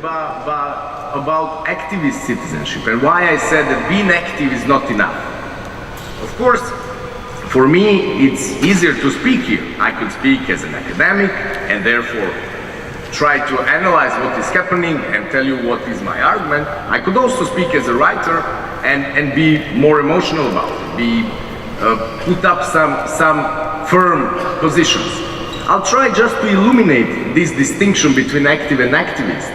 about activist citizenship and why I said that being active is not enough. Of course, for me, it's easier to speak here. I could speak as an academic and therefore try to analyze what is happening and tell you what is my argument. I could also speak as a writer and be more emotional about it, put up some firm positions. I'll try just to illuminate this distinction between active and activist.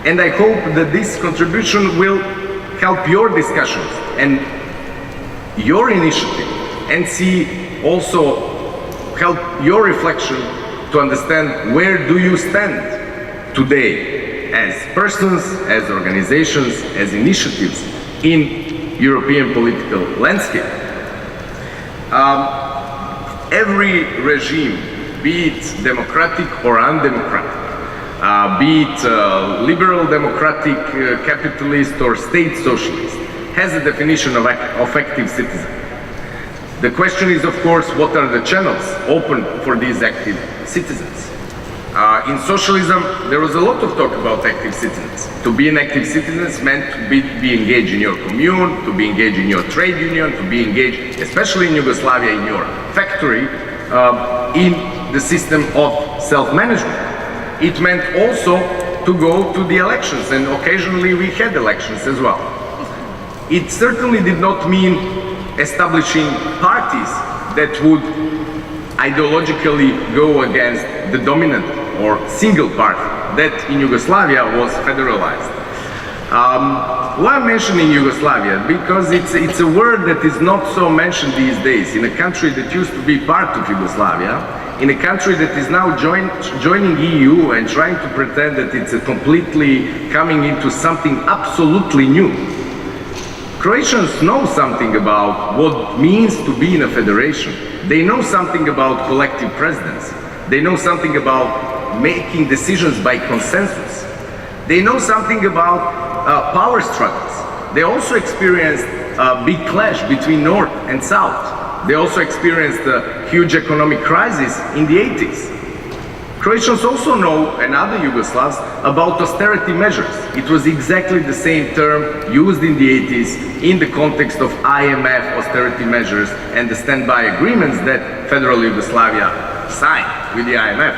And I hope that this contribution will help your discussions and your initiative, and see also help your reflection to understand where do you stand today as persons, as organizations, as initiatives in European political landscape. Every regime, be it democratic or undemocratic, be it liberal democratic, capitalist or state socialist, has a definition of active citizen. The question is, of course, what are the channels open for these active citizens? In socialism, there was a lot of talk about active citizens. To be an active citizen meant to be engaged in your commune, to be engaged in your trade union, to be engaged, especially in Yugoslavia, in your factory, in the system of self-management. It meant also to go to the elections, and occasionally we had elections as well. It certainly did not mean establishing parties that would ideologically go against the dominant or single party that in Yugoslavia was federalized. Why I'm mentioning Yugoslavia? Because it's a word that is not so mentioned these days in a country that used to be part of Yugoslavia, in a country that is now joining EU and trying to pretend that it's completely coming into something absolutely new. Croatians know something about what it means to be in a federation. They know something about collective presidents. They know something about making decisions by consensus. They know something about power struggles. They also experienced a big clash between North and South. They also experienced a huge economic crisis in the 80s. Croatians also know, and other Yugoslavs, about austerity measures. It was exactly the same term used in the 80s in the context of IMF austerity measures and the standby agreements that federal Yugoslavia signed with the IMF.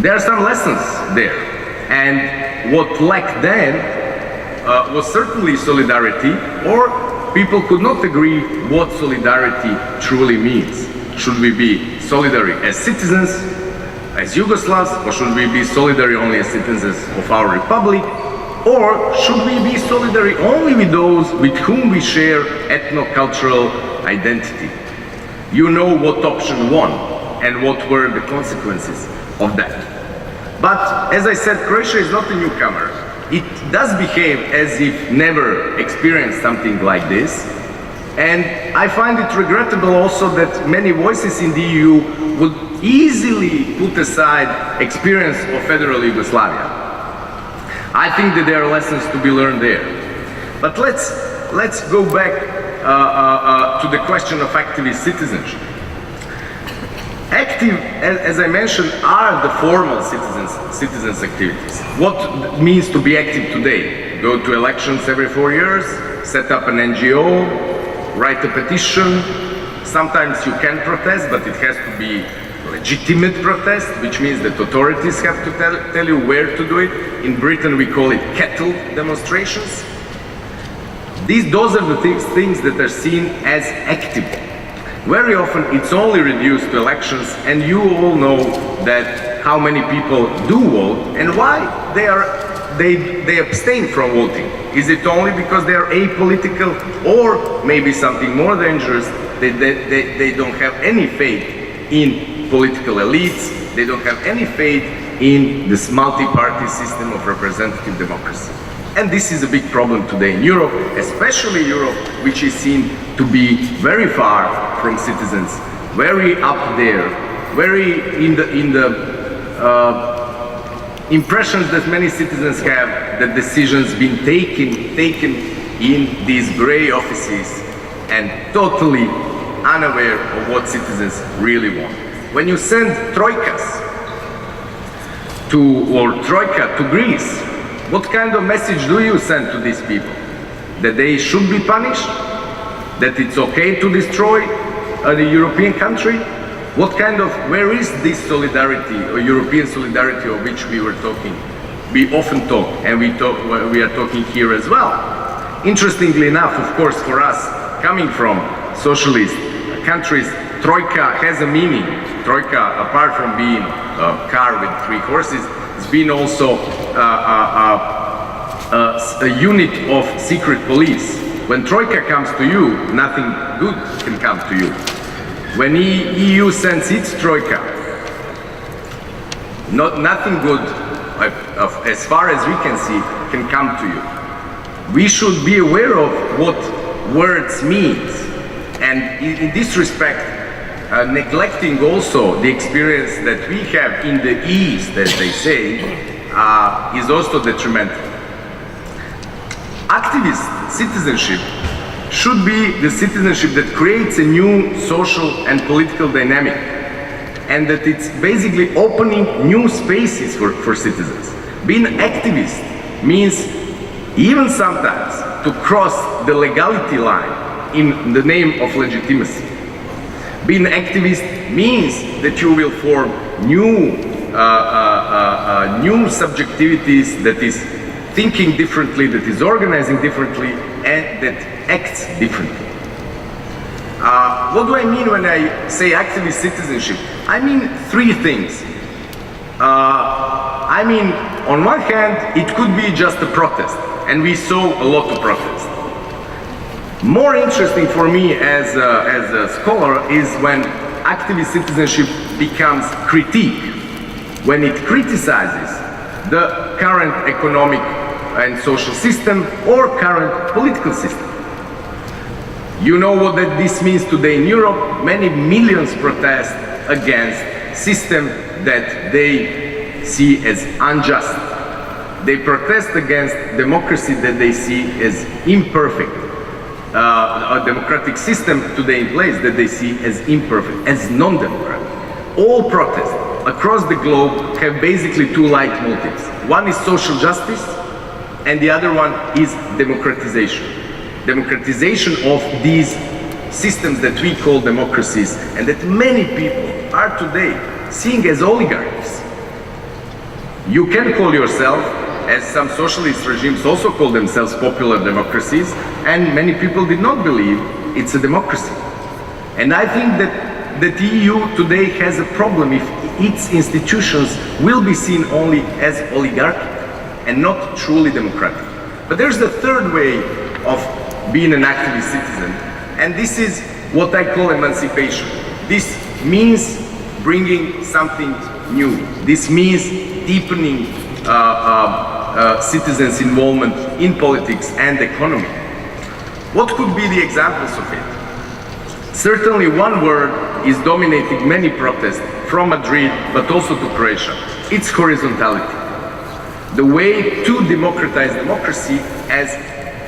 There are some lessons there, and what lacked then was certainly solidarity, or people could not agree what solidarity truly means. Should we be solidary as citizens, as Yugoslavs, or should we be solidary only as citizens of our republic? Or should we be solidary only with those with whom we share ethno-cultural identity? You know what option won and what were the consequences of that. But as I said, Croatia is not a newcomer. It does behave as if never experienced something like this. And I find it regrettable also that many voices in the EU would easily put aside experience of federal Yugoslavia. I think that there are lessons to be learned there. But let's go back to the question of activist citizenship. Active, as I mentioned, are the formal citizens' activities. What it means to be active today? Go to elections every 4 years, set up an NGO, write a petition. Sometimes you can protest, but it has to be legitimate protest, which means that authorities have to tell you where to do it. In Britain we call it cattle demonstrations. Those are the things that are seen as active. Very often it's only reduced to elections, and you all know that how many people do vote and why they abstain from voting. Is it only because they are apolitical, or maybe something more dangerous, they don't have any faith in political elites, they don't have any faith in this multi-party system of representative democracy. And this is a big problem today in Europe, especially Europe, which is seen to be very far from citizens, very up there, very in the impressions that many citizens have that decisions being taken in these gray offices and totally unaware of what citizens really want. When you send troikas or Troika to Greece, what kind of message do you send to these people? That they should be punished? That it's okay to destroy the European country? Where is this solidarity, or European solidarity of which we were talking? We often talk, and we are talking here as well. Interestingly enough, of course, for us, coming from socialist countries, Troika has a meaning. Troika, apart from being a car with 3 horses, has been also a unit of secret police. When Troika comes to you, nothing good can come to you. When EU sends its Troika, nothing good, as far as we can see, can come to you. We should be aware of what words means, and in this respect, neglecting also the experience that we have in the East, as they say, is also detrimental. Activist citizenship should be the citizenship that creates a new social and political dynamic, and that it's basically opening new spaces for citizens. Being an activist means even sometimes to cross the legality line in the name of legitimacy. Being an activist means that you will form new subjectivities, that is thinking differently, that is organizing differently, and that acts differently. What do I mean when I say activist citizenship? I mean 3 things. I mean, on one hand, it could be just a protest, and we saw a lot of protests. More interesting for me as a scholar is when activist citizenship becomes critique, when it criticizes the current economic and social system or current political system. You know what this means today in Europe. Many millions protest against system that they see as unjust. They protest against democracy that they see as imperfect. A democratic system today in place that they see as imperfect, as non-democratic. All protests across the globe have basically 2 leitmotifs. One is social justice, and the other one is democratization. Democratization of these systems that we call democracies, and that many people are today seeing as oligarchies. You can call yourself, as some socialist regimes also call themselves, popular democracies, and many people did not believe it's a democracy. And I think that the EU today has a problem if its institutions will be seen only as oligarchic and not truly democratic. But there's the third way of being an activist citizen, and this is what I call emancipation. This means bringing something new. This means deepening citizens' involvement in politics and economy. What could be the examples of it? Certainly one word is dominating many protests from Madrid, but also to Croatia. It's horizontality. The way to democratize democracy as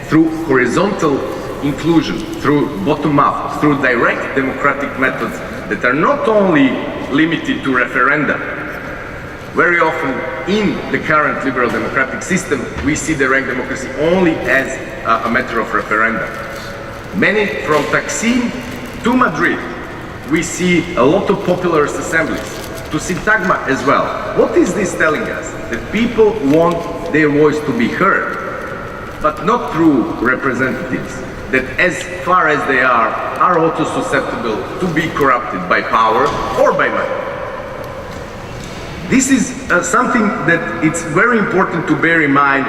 through horizontal inclusion, through bottom-up, through direct democratic methods that are not only limited to referenda. Very often in the current liberal democratic system, we see direct democracy only as a matter of referenda. Many from Taksim to Madrid, we see a lot of popular assemblies, to Syntagma as well. What is this telling us? That people want their voice to be heard, but not through representatives, that as far as they are also susceptible to be corrupted by power or by money. This is something that it's very important to bear in mind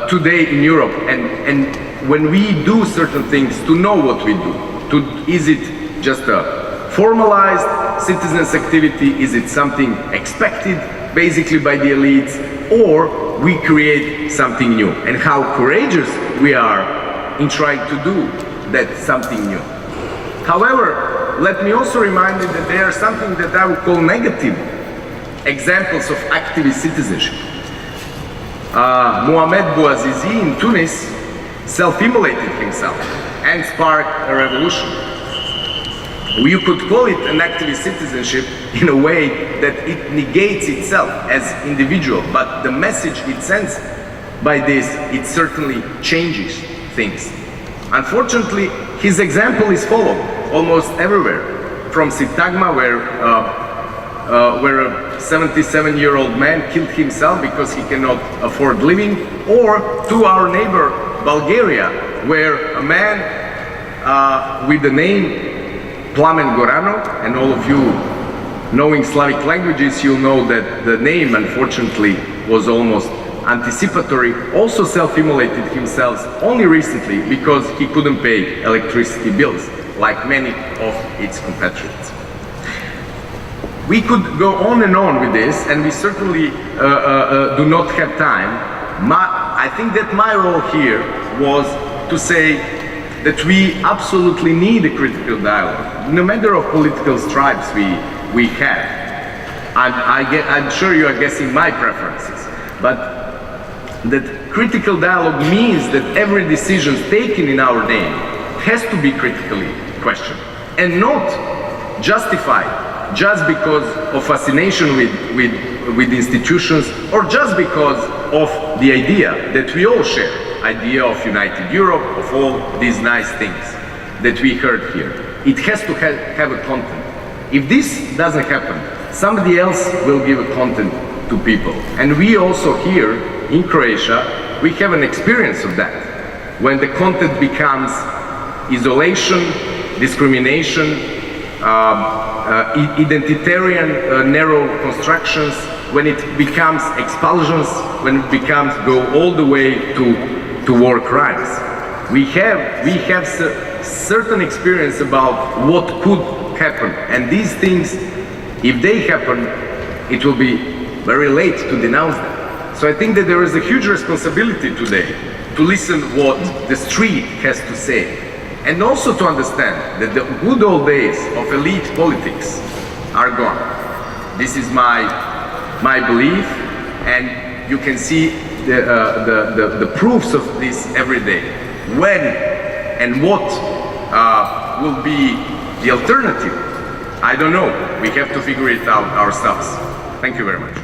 today in Europe, and when we do certain things, to know what we do. Is it just a formalized citizens' activity? Is it something expected basically by the elites? Or we create something new? And how courageous we are in trying to do that something new. However, let me also remind you that there are something that I would call negative examples of activist citizenship. Mohamed Bouazizi in Tunis self-immolated himself and sparked a revolution. You could call it an activist citizenship in a way that it negates itself as individual, but the message it sends by this, it certainly changes things. Unfortunately, his example is followed almost everywhere, from Syntagma, where a 77-year-old man killed himself because he cannot afford living, or to our neighbor Bulgaria, where a man with the name Plamen Goranov, and all of you knowing Slavic languages, you'll know that the name, unfortunately, was almost anticipatory, also self-immolated himself only recently because he couldn't pay electricity bills, like many of its compatriots. We could go on and on with this, and we certainly do not have time. I think that my role here was to say that we absolutely need a critical dialogue, no matter of political stripes we have. I'm sure you are guessing my preferences, but that critical dialogue means that every decision taken in our name has to be critically questioned and not justified just because of fascination with institutions, or just because of the idea that we all share, idea of united Europe, of all these nice things that we heard here. It has to have a content. If this doesn't happen, somebody else will give a content to people. And we also here in Croatia, we have an experience of that. When the content becomes isolation, discrimination, identitarian narrow constructions, when it becomes expulsions, when it becomes go all the way to war crimes. We have certain experience about what could happen, and these things, if they happen, it will be very late to denounce them. So I think that there is a huge responsibility today to listen what the street has to say, and also to understand that the good old days of elite politics are gone. This is my belief, and you can see the proofs of this every day. When and what will be the alternative? I don't know. We have to figure it out ourselves. Thank you very much.